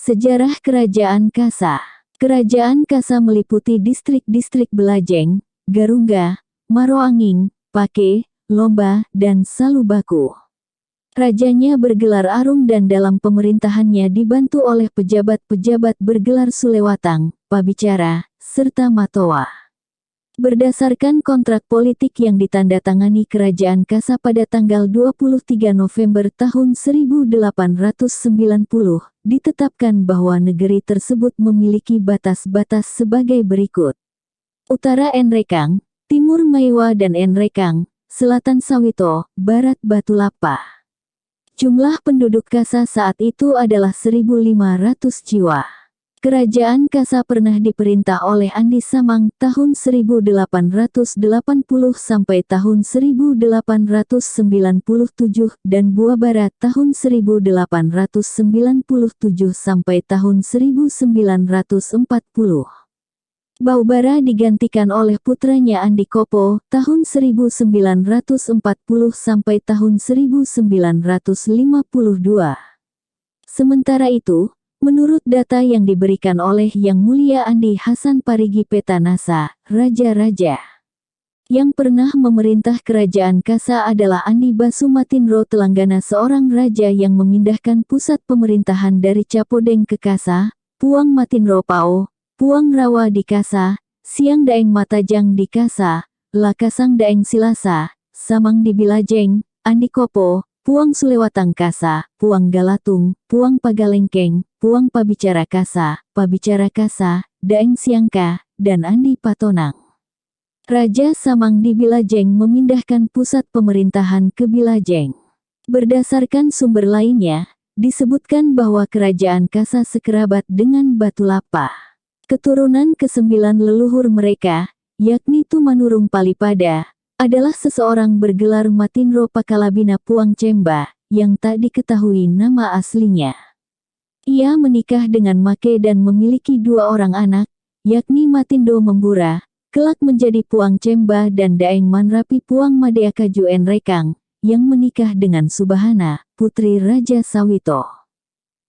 Sejarah Kerajaan Kasa. Kerajaan Kasa meliputi distrik-distrik Belajeng, Garungga, Maroanging, Pake, Lomba, dan Salubaku. Rajanya bergelar Arung dan dalam pemerintahannya dibantu oleh pejabat-pejabat bergelar Sulewatang, Pabicara, serta Matoa. Berdasarkan kontrak politik yang ditandatangani Kerajaan Kasa pada tanggal 23 November tahun 1890, ditetapkan bahwa negeri tersebut memiliki batas-batas sebagai berikut. Utara Enrekang, Timur Maiwa dan Enrekang, Selatan Sawito, Barat Batu Lapa. Jumlah penduduk Kasa saat itu adalah 1.500 jiwa. Kerajaan Kasa pernah diperintah oleh Andi Samang tahun 1880 sampai tahun 1897 dan Bua Barat tahun 1897 sampai tahun 1940. Baubara digantikan oleh putranya Andi Kopo tahun 1940 sampai tahun 1952. Sementara itu, menurut data yang diberikan oleh Yang Mulia Andi Hasan Parigi Petanasa, raja-raja yang pernah memerintah Kerajaan Kasa adalah Andi Basumatindro Telanggana, seorang raja yang memindahkan pusat pemerintahan dari Capodeng ke Kasa, Puang Matindro Pao, Puang Rawa di Kasa, Siang Daeng Matajang di Kasa, Lakasang Daeng Silasa, Samang di Bilajeng, Andi Kopo, Puang Sulewatang Kasa, Puang Galatung, Puang Pagalengkeng, Puang Pabicara Kasa, Daeng Siangka, dan Andi Patonang. Raja Samang di Bilajeng memindahkan pusat pemerintahan ke Bilajeng. Berdasarkan sumber lainnya, disebutkan bahwa Kerajaan Kasa sekerabat dengan Batu Lapa. Keturunan ke-9 leluhur mereka, yakni Tumanurung Palipada, adalah seseorang bergelar Matindro Pakalabina Puang Cemba, yang tak diketahui nama aslinya. Ia menikah dengan Make dan memiliki 2 orang anak, yakni Matindo Membura, kelak menjadi Puang Cemba, dan Daeng Manrapi Puang Madeakaju Enrekang, yang menikah dengan Subahana, putri Raja Sawito.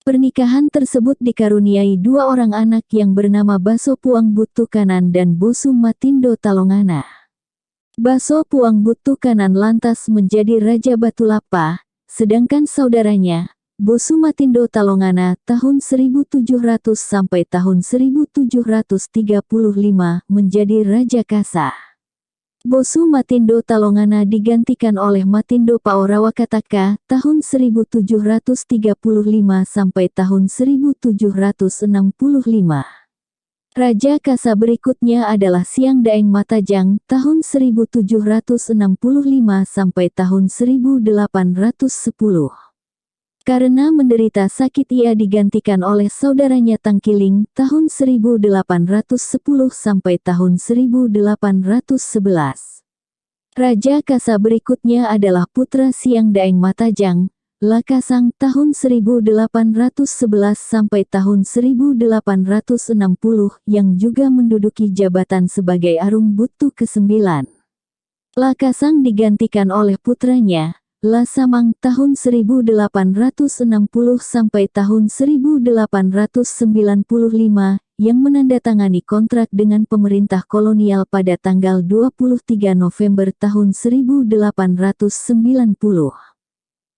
Pernikahan tersebut dikaruniai 2 orang anak yang bernama Baso Puang Butu Kanan dan Bosu Matindo Talongana. Baso Puang Butu Kanan lantas menjadi Raja Batu Lapa, sedangkan saudaranya, Bosu Matindo Talongana tahun 1700 sampai tahun 1735 menjadi Raja Kasa. Bosu Matindo Talongana digantikan oleh Matindo Pao Rawakataka tahun 1735 sampai tahun 1765. Raja Kasa berikutnya adalah Siang Daeng Matajang tahun 1765 sampai tahun 1810. Karena menderita sakit ia digantikan oleh saudaranya Tangkiling tahun 1810 sampai tahun 1811. Raja Kasa berikutnya adalah putra Siang Daeng Matajang, Lakasang tahun 1811 sampai tahun 1860 yang juga menduduki jabatan sebagai Arung Butu ke-9. Lakasang digantikan oleh putranya, Lasamang tahun 1860 sampai tahun 1895 yang menandatangani kontrak dengan pemerintah kolonial pada tanggal 23 November tahun 1890.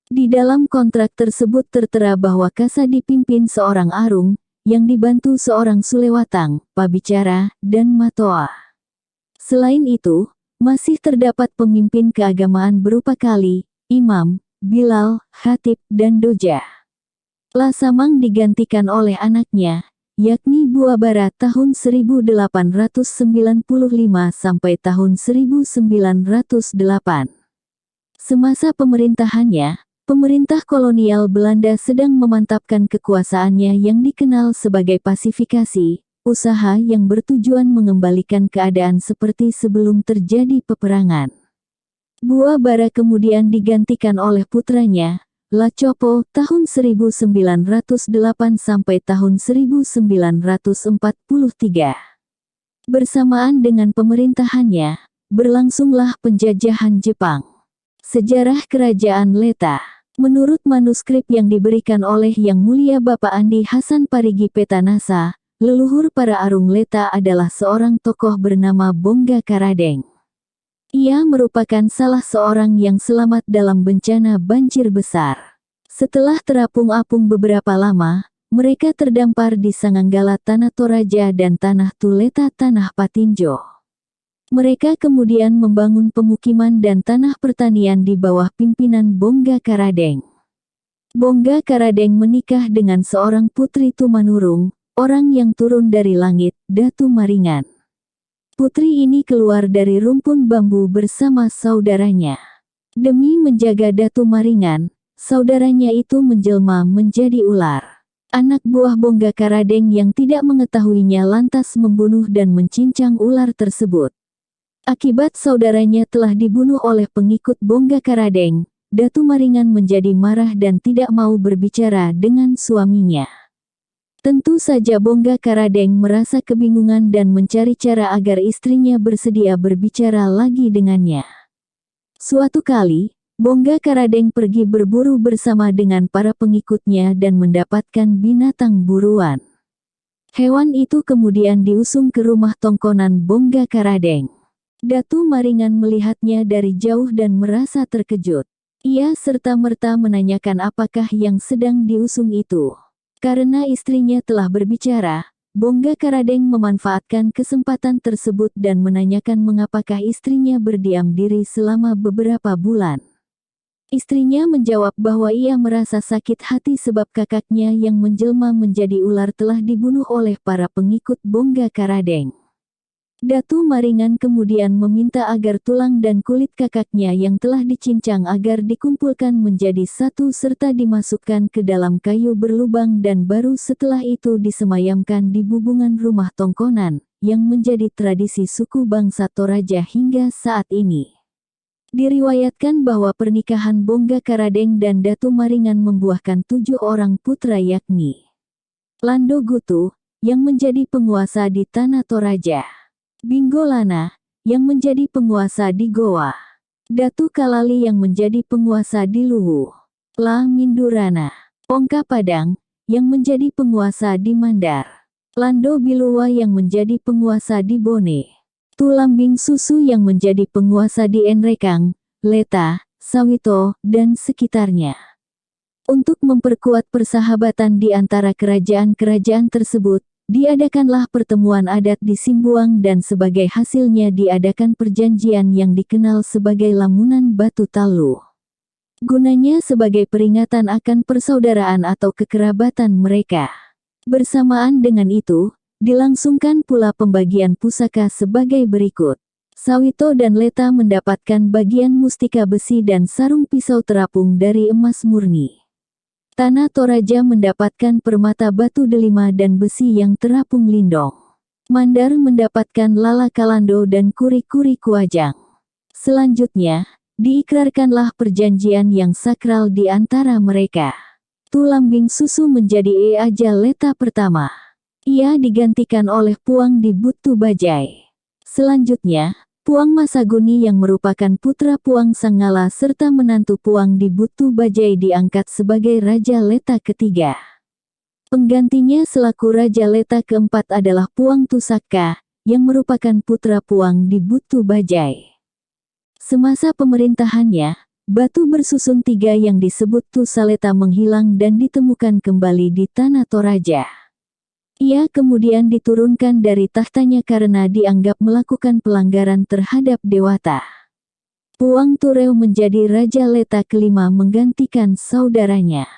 Di dalam kontrak tersebut tertera bahwa Kasa dipimpin seorang Arung, yang dibantu seorang Sulewatang, Pabicara, dan Matoa. Selain itu, masih terdapat pemimpin keagamaan berupa Kali, Imam, Bilal, Khatib, dan Doja. Lasamang digantikan oleh anaknya, yakni Bua Barat tahun 1895 sampai tahun 1908. Semasa pemerintahannya, pemerintah kolonial Belanda sedang memantapkan kekuasaannya yang dikenal sebagai pasifikasi, usaha yang bertujuan mengembalikan keadaan seperti sebelum terjadi peperangan. Bua Bara kemudian digantikan oleh putranya, Lacopo tahun 1908 sampai tahun 1943. Bersamaan dengan pemerintahannya, berlangsunglah penjajahan Jepang. Sejarah Kerajaan Leta. Menurut manuskrip yang diberikan oleh Yang Mulia Bapak Andi Hasan Parigi Petanasa, leluhur para Arung Leta adalah seorang tokoh bernama Bongga Karadeng. Ia merupakan salah seorang yang selamat dalam bencana banjir besar. Setelah terapung-apung beberapa lama, mereka terdampar di Sanganggala Tanah Toraja dan Tanah Tuleta Tanah Patinjo. Mereka kemudian membangun pemukiman dan tanah pertanian di bawah pimpinan Bongga Karadeng. Bongga Karadeng menikah dengan seorang putri Tumanurung, orang yang turun dari langit, Datu Maringan. Putri ini keluar dari rumpun bambu bersama saudaranya. Demi menjaga Datu Maringan, saudaranya itu menjelma menjadi ular. Anak buah Bongga Karadeng yang tidak mengetahuinya lantas membunuh dan mencincang ular tersebut. Akibat saudaranya telah dibunuh oleh pengikut Bongga Karadeng, Datu Maringan menjadi marah dan tidak mau berbicara dengan suaminya. Tentu saja Bongga Karadeng merasa kebingungan dan mencari cara agar istrinya bersedia berbicara lagi dengannya. Suatu kali, Bongga Karadeng pergi berburu bersama dengan para pengikutnya dan mendapatkan binatang buruan. Hewan itu kemudian diusung ke rumah tongkonan Bongga Karadeng. Datu Maringan melihatnya dari jauh dan merasa terkejut. Ia serta-merta menanyakan apakah yang sedang diusung itu. Karena istrinya telah berbicara, Bongga Karadeng memanfaatkan kesempatan tersebut dan menanyakan mengapakah istrinya berdiam diri selama beberapa bulan. Istrinya menjawab bahwa ia merasa sakit hati sebab kakaknya yang menjelma menjadi ular telah dibunuh oleh para pengikut Bongga Karadeng. Datu Maringan kemudian meminta agar tulang dan kulit kakaknya yang telah dicincang agar dikumpulkan menjadi satu serta dimasukkan ke dalam kayu berlubang dan baru setelah itu disemayamkan di bubungan rumah tongkonan, yang menjadi tradisi suku bangsa Toraja hingga saat ini. Diriwayatkan bahwa pernikahan Bongga Karadeng dan Datu Maringan membuahkan 7 orang putra yakni Lando Gutu, yang menjadi penguasa di Tanah Toraja. Binggolana, yang menjadi penguasa di Goa. Datu Kalali yang menjadi penguasa di Luwu. La Mindurana. Ongka Padang, yang menjadi penguasa di Mandar. Lando Biluwa yang menjadi penguasa di Bone. Tulambing Susu yang menjadi penguasa di Enrekang, Leta, Sawito, dan sekitarnya. Untuk memperkuat persahabatan di antara kerajaan-kerajaan tersebut, diadakanlah pertemuan adat di Simbuang dan sebagai hasilnya diadakan perjanjian yang dikenal sebagai Lamunan Batu Talu. Gunanya sebagai peringatan akan persaudaraan atau kekerabatan mereka. Bersamaan dengan itu, dilangsungkan pula pembagian pusaka sebagai berikut. Sawito dan Leta mendapatkan bagian mustika besi dan sarung pisau terapung dari emas murni. Tanah Toraja mendapatkan permata batu delima dan besi yang terapung lindong. Mandar mendapatkan lala kalando dan kuri-kuri kuajang. Selanjutnya, diikrarkanlah perjanjian yang sakral di antara mereka. Tulambing Susu menjadi Aja Leta pertama. Ia digantikan oleh Puang di Butu Bajai. Selanjutnya, Puang Masaguni yang merupakan putra Puang Sanggala serta menantu Puang di Butu Bajai diangkat sebagai Raja Leta ketiga. Penggantinya selaku Raja Leta keempat adalah Puang Tusaka, yang merupakan putra Puang di Butu Bajai. Semasa pemerintahannya, batu bersusun 3 yang disebut Tusaleta menghilang dan ditemukan kembali di Tanah Toraja. Ia kemudian diturunkan dari tahtanya karena dianggap melakukan pelanggaran terhadap dewata. Puang Tureu menjadi Raja Leta kelima menggantikan saudaranya.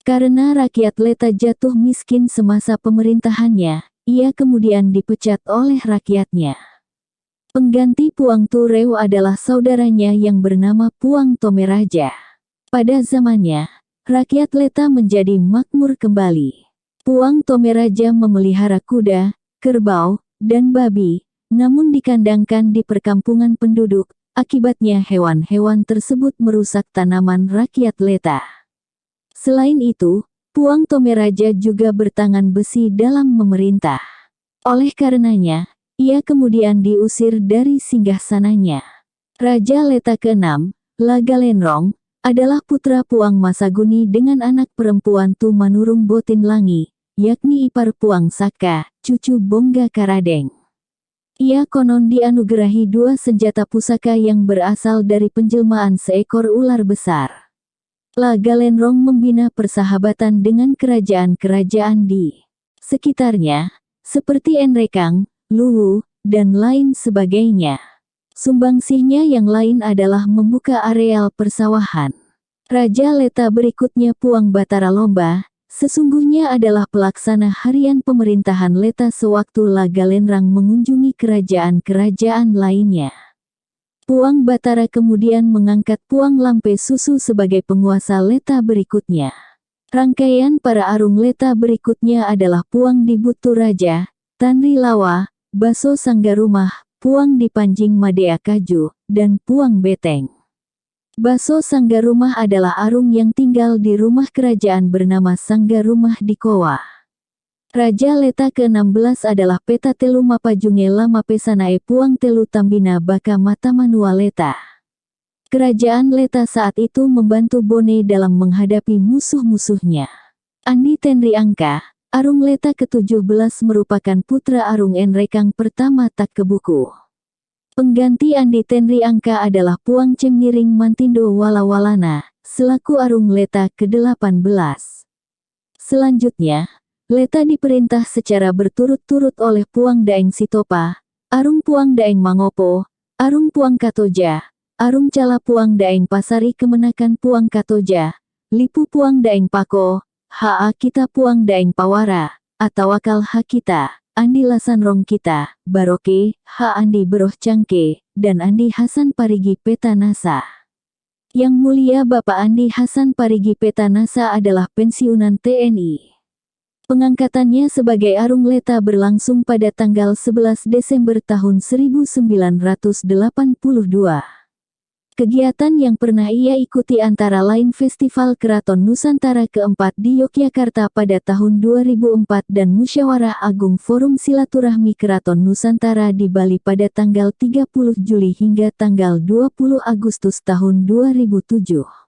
Karena rakyat Leta jatuh miskin semasa pemerintahannya, ia kemudian dipecat oleh rakyatnya. Pengganti Puang Tureu adalah saudaranya yang bernama Puang Tomeraja. Pada zamannya, rakyat Leta menjadi makmur kembali. Puang Tomeraja memelihara kuda, kerbau, dan babi, namun dikandangkan di perkampungan penduduk, akibatnya hewan-hewan tersebut merusak tanaman rakyat Leta. Selain itu, Puang Tomeraja juga bertangan besi dalam memerintah. Oleh karenanya, ia kemudian diusir dari singgahsananya. Raja Leta ke-6, Lagalenrong, adalah putra Puang Masaguni dengan anak perempuan Tu Manurung Botin Langi, yakni ipar Puang Saka, cucu Bongga Karadeng. Ia konon dianugerahi 2 senjata pusaka yang berasal dari penjelmaan seekor ular besar. La Galenrong membina persahabatan dengan kerajaan-kerajaan di sekitarnya, seperti Enrekang, Luwu, dan lain sebagainya. Sumbangsihnya yang lain adalah membuka areal persawahan. Raja Leta berikutnya Puang Batara Lomba, sesungguhnya adalah pelaksana harian pemerintahan Leta sewaktu La Galenrang mengunjungi kerajaan-kerajaan lainnya. Puang Batara kemudian mengangkat Puang Lampe Susu sebagai penguasa Leta berikutnya. Rangkaian para arung Leta berikutnya adalah Puang Dibutu Raja, Tanri Lawa, Baso Sanggarumah, Puang Dipanjing Madea Kaju, dan Puang Beteng. Baso Sanggarumah adalah arung yang tinggal di rumah kerajaan bernama Sanggarumah di Kowa. Raja Leta ke-16 adalah Peta Telu Mapajunge Lama Pesanae Puang Telu Tambina Baka Matamanua Leta. Kerajaan Leta saat itu membantu Bone dalam menghadapi musuh-musuhnya. Andi Tenri Angka, arung Leta ke-17 merupakan putra arung Enrekang pertama Takkebuku. Pengganti Andi Tenri Angka adalah Puang Cemniring Mantindo Walawalana, selaku arung Leta ke-18. Selanjutnya, Leta diperintah secara berturut-turut oleh Puang Daeng Sitopa, arung Puang Daeng Mangopo, arung Puang Katoja, arung Cala Puang Daeng Pasari Kemenakan Puang Katoja, Lipu Puang Daeng Pako, Ha Kita Puang Daeng Pawara, Atawakal Ha Kita, Andi Lasanrong Kita, Baroke, Ha Andi Beroh Cangke, dan Andi Hasan Parigi Petanasa. Yang Mulia Bapak Andi Hasan Parigi Petanasa adalah pensiunan TNI. Pengangkatannya sebagai arung Leta berlangsung pada tanggal 11 Desember tahun 1982. Kegiatan yang pernah ia ikuti antara lain Festival Keraton Nusantara keempat di Yogyakarta pada tahun 2004 dan Musyawarah Agung Forum Silaturahmi Keraton Nusantara di Bali pada tanggal 30 Juli hingga tanggal 20 Agustus tahun 2007.